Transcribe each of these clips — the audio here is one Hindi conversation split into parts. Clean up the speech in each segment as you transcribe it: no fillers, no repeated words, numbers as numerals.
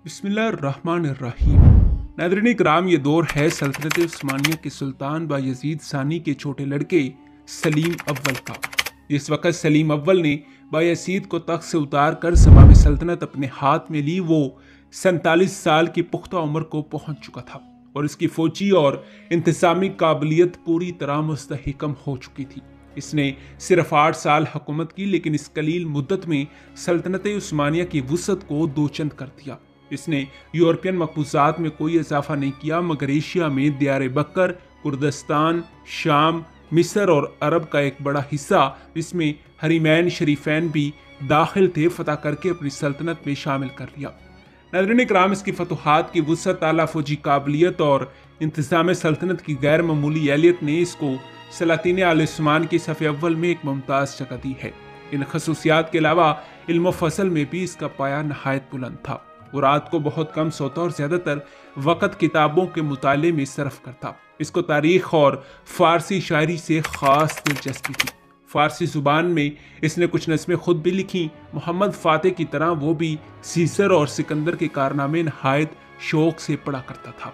बिस्मिल्लाहिर्रहमानिर्रहीम। नाज़रीन इकराम, ये दौर है सल्तनत उस्मानिया के सुल्तान बायज़ीद सानी के छोटे लड़के सलीम अव्वल का। जिस वक़्त सलीम अव्वल ने बायज़ीद को तख्त से उतार कर ज़माम सल्तनत अपने हाथ में ली, वो 47 साल की पुख्ता उम्र को पहुँच चुका था और इसकी फ़ौजी और इंतज़ामी काबिलियत पूरी तरह मुस्तहकम हो चुकी थी। इसने सिर्फ 8 साल हुकूमत की, लेकिन इस कलील मुद्दत में सल्तनत उस्मानिया की वुसअत को दोचंद कर दिया। इसने यूरोपियन मकबूजात में कोई इजाफा नहीं किया, मगर एशिया में दियार बकर, कुर्दिस्तान, शाम, मिस्र और अरब का एक बड़ा हिस्सा, जिसमें हरीमैन शरीफैन भी दाखिल थे, फतह करके अपनी सल्तनत में शामिल कर लिया। नाज़रीन इकराम, इसकी फतूहात की वुसअत, आला फौजी काबिलियत और इंतज़ाम सल्तनत की गैर मामूली एहलियत ने इसको सलातीन आल उस्मान के सफ़े अव्वल में एक मुमताज़ जगह दी है। इन खसूसियात के अलावा इल्म फसल में भी इसका पाया नहायत बुलंद था। वो रात को बहुत कम सोता और ज़्यादातर वक़्त किताबों के मुताले में सर्फ करता। इसको तारीख़ और फ़ारसी शायरी से ख़ास दिलचस्पी थी। फ़ारसी ज़ुबान में इसने कुछ नज़में खुद भी लिखीं। मोहम्मद फ़ातेह की तरह वो भी सीसर और सिकंदर के कारनामे नहायत शौक़ से पढ़ा करता था।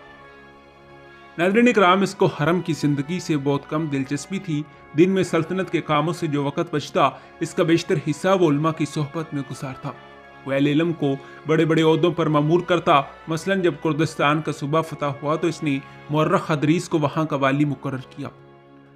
नाज़रीन इकराम, इसको हरम की ज़िंदगी से बहुत कम दिलचस्पी थी। दिन में सल्तनत के कामों से जो वक़्त बचता, इसका बेशतर हिस्सा वो उलमा की सोहबत में गुजारता। वह अहले इल्म को बड़े बड़े ओहदों पर मामूर करता। मसलन जब कुर्दिस्तान का सूबा फतह हुआ तो इसने मुअर्रख अदरीस को वहाँ का वाली मुकर्रर किया।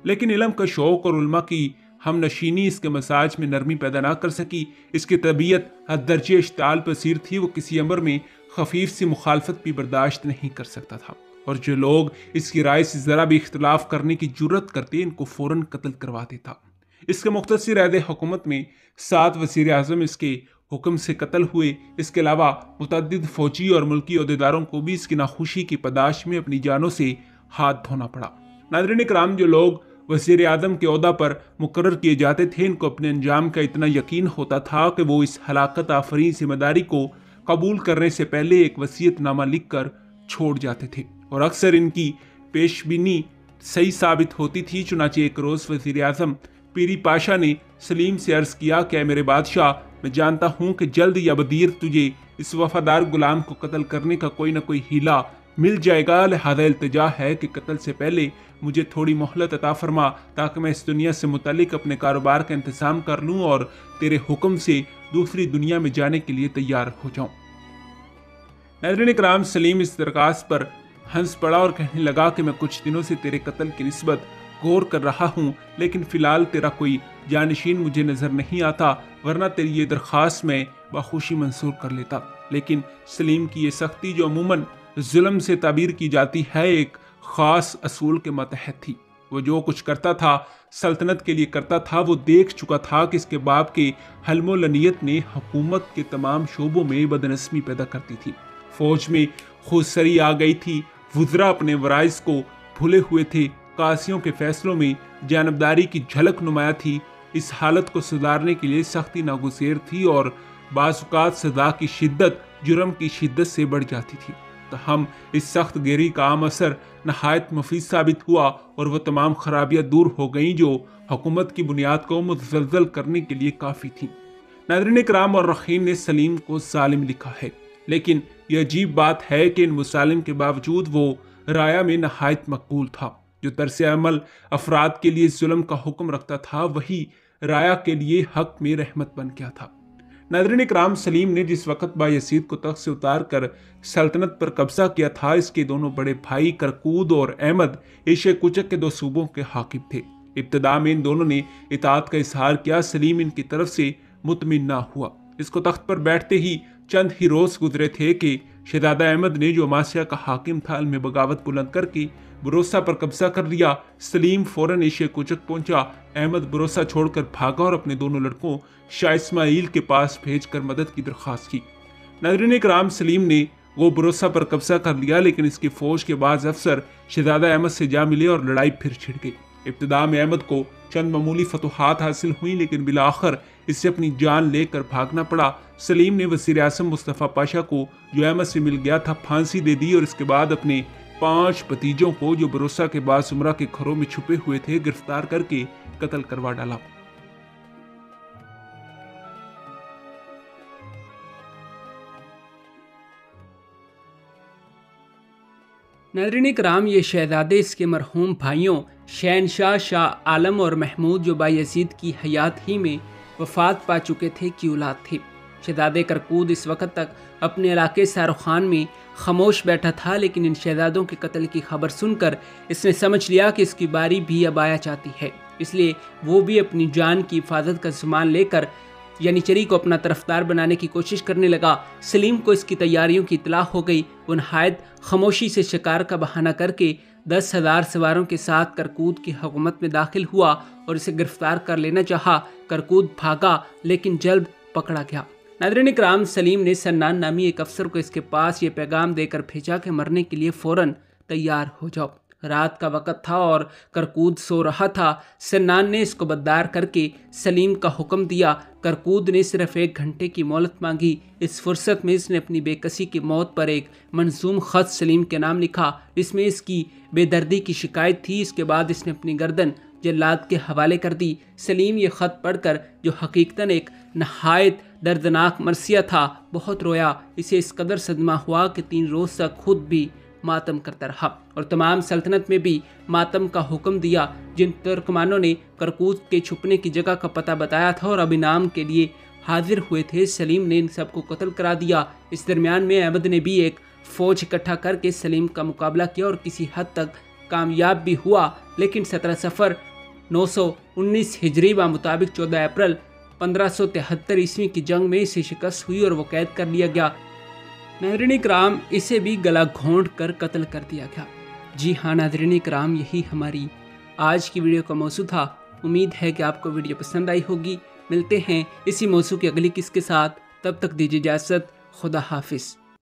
लेकिन इल्म का शौक़ और उलमा की हम नशीनी इसके मजाज में नरमी पैदा ना कर सकी। इसकी तबीयत हद दर्जे इश्ताल पसीर थी। वो किसी अमर में खफीफ सी मुखालफत भी बर्दाश्त नहीं कर सकता था, और जो लोग इसकी राय से ज़रा भी इख्तलाफ करने की जुर्रत करते, इनको फ़ौरन कत्ल करवा देता। इसके मुख्तसर अहद हुकूमत में 7 वज़ीर आज़म इसके हुक्म से कत्ल हुए। इसके अलावा मुतअद्दिद फौजी और मुल्की अहदेदारों को भी इसकी नाखुशी की पदाश में अपनी जानों से हाथ धोना पड़ा। नाज़रीन इकराम, जो लोग वज़ीर आज़म के ओहदा पर मुकर्रर किए जाते थे, इनको अपने अंजाम का इतना यकीन होता था कि वो इस हलाकत आफरीन जिम्मेदारी को कबूल करने से पहले एक वसीयतनामा लिख कर छोड़ जाते थे, और अक्सर इनकी पेशबीनी सही साबित होती थी। चुनाचे एक रोज़ वज़ीर आज़म पीरी पाशा ने सलीम से अर्ज़ किया कि मेरे बादशाह, मैं जानता हूँ कि जल्द या बदीर तुझे इस वफादार गुलाम को कत्ल करने का कोई ना कोई हीला मिल जाएगा। लिहाजा इल्तिजा है कि कत्ल से पहले मुझे थोड़ी मोहलत अता फरमा, ताकि मैं इस दुनिया से मुतालिक अपने कारोबार का इंतज़ाम कर लूँ और तेरे हुक्म से दूसरी दुनिया में जाने के लिए तैयार हो जाऊँ। नाज़रीन इकराम, सलीम इस दरख्वास्त पर हंस पड़ा और कहने लगा कि मैं कुछ दिनों से तेरे कत्ल की निस्बत गौर कर रहा हूँ, लेकिन फ़िलहाल तेरा कोई जानशीन मुझे नज़र नहीं आता, वरना तेरी ये दरख्वास्त मैं बखुशी मंसूर कर लेता। लेकिन सलीम की ये सख्ती, जो अमूमन जुल्म से ताबीर की जाती है, एक ख़ास असूल के मतहत थी। वो जो कुछ करता था सल्तनत के लिए करता था। वो देख चुका था कि इसके बाप के हल्मोलनियत ने हुकूमत के तमाम शोबों में बदनस्मी पैदा करती थी। फौज में खुदसरी आ गई थी। वुज़रा अपने वराइज को भूले हुए थे। कासियों के फैसलों में जानबदारी की झलक नुमाया थी। इस हालत को सुधारने के लिए सख्ती नागुज़ेर थी, और बाज़-औक़ात सज़ा की शिद्दत जुर्म की शिद्दत से बढ़ जाती थी। तो हम इस सख्त गिरी का आम असर नहायत मुफीद साबित हुआ, और वह तमाम खराबियाँ दूर हो गईं जो हुकूमत की बुनियाद को मुज़लज़ल करने के लिए काफ़ी थीं। नाज़रीन इकराम, और रखीम ने सलीम को ज़ालिम लिखा है, लेकिन यह अजीब बात है कि इन मुसालिम के बावजूद वो राया में नहायत मकबूल था। जो तरसे अमल अफराद के लिए जुल्म का हुक्म रखता था, वही राया के लिए हक में रहमत बन गया था। नाज़रीन इकराम, सलीम ने जिस वक़्त बायज़ीद को तख्त से उतार कर सल्तनत पर कब्जा किया था, इसके दोनों बड़े भाई करकूद और अहमद एशिया कुचक के 2 सूबों के हाकिम थे। इब्तिदा में इन दोनों ने इताअत का इजहार किया। सलीम इनकी तरफ से मुतमिन ना हुआ। इसको तख्त पर बैठते ही चंद ही रोज़ गुजरे थे कि शहजादा अहमद ने, जो अमासिया का हाकिम था, में बगावत बुलंद करके भरोसा पर कब्जा कर लिया। सलीम फौरन एशिया कुचक पहुंचा। अहमद भरोसा छोड़कर भागा और अपने दोनों लड़कों शाह इस्माइल के पास भेजकर मदद की दरख्वास्त की। नाज़रीन इकराम, सलीम ने वो भरोसा पर कब्जा कर लिया, लेकिन इसकी फौज के बाज़ अफसर शहजादा अहमद से जा मिले और लड़ाई फिर छिड़ गई। इब्तिदा में अहमद को चंद मामूली फतूहात हासिल हुई, लेकिन बिलाखिर इससे अपनी जान लेकर भागना पड़ा। सलीम ने वज़ीर आज़म मुस्तफ़ा पाशा को, जो अहमद से मिल गया था, फांसी दे दी, और इसके बाद अपने 5 भतीजों को, जो भरोसा के बाद उमरा के घरों में छुपे हुए थे, गिरफ्तार करके कत्ल करवा डाला। नाज़रीन कराम, ये शहज़ादे इसके मरहूम भाइयों शहनशाह शाह आलम और महमूद जो बायज़ीद की हयात ही में वफ़ात पा चुके थे की औलाद थे। शहज़ादे करकूद इस वक्त तक अपने इलाके शाहरुखान में खामोश बैठा था, लेकिन इन शहज़ादों के कत्ल की खबर सुनकर इसने समझ लिया कि इसकी बारी भी अब आया चाहती है। इसलिए वो भी अपनी जान की हिफाजत का सामान लेकर यानी चरी को अपना तरफदार बनाने की कोशिश करने लगा। सलीम को इसकी तैयारियों की इतला हो गई। वो नहायत खामोशी से शिकार का बहाना करके 10,000 सवारों के साथ करकूद की हुकूमत में दाखिल हुआ और इसे गिरफ्तार कर लेना चाहा। करकूद भागा लेकिन जल्द पकड़ा गया। नाज़रीन कराम, सलीम ने सन्नान नामी एक अफसर को इसके पास ये पैगाम देकर भेजा कि मरने के लिए फ़ौरन तैयार हो जाओ। रात का वक़्त था और करकूद सो रहा था। सन्नान ने इसको बद्दार करके सलीम का हुक्म दिया। करकूद ने सिर्फ 1 घंटे की मोहलत मांगी। इस फुर्सत में इसने अपनी बेकसी की मौत पर एक मंजूम ख़त सलीम के नाम लिखा। इसमें इसकी बेदर्दी की शिकायत थी। इसके बाद इसने अपनी गर्दन जल्लाद के हवाले कर दी। सलीम ये ख़त पढ़कर, जो हकीकतन एक नहायत दर्दनाक मरसिया था, बहुत रोया। इसे इस कदर सदमा हुआ कि 3 रोज़ तक खुद भी मातम करता रहा और तमाम सल्तनत में भी मातम का हुक्म दिया। जिन तुर्कमानों ने करकूद के छुपने की जगह का पता बताया था और अब इनाम के लिए हाजिर हुए थे, सलीम ने इन सबको कत्ल करा दिया। इस दरमियान में अहमद ने भी एक फ़ौज इकट्ठा करके सलीम का मुकाबला किया और किसी हद तक कामयाब भी हुआ। लेकिन 17 सफ़र 919 हिजरी व मुताबिक 14 अप्रैल 1573 ईस्वी की जंग में इसे शिकस्त हुई और वो कैद कर लिया गया। नाज़रीन कराम, इसे भी गला घोंट कर कत्ल कर दिया गया। जी हाँ नाज़रीन कराम, यही हमारी आज की वीडियो का मौजू था। उम्मीद है कि आपको वीडियो पसंद आई होगी। मिलते हैं इसी मौजू की अगली किस्त के साथ। तब तक दीजिए इजाज़त। खुदा हाफिज़।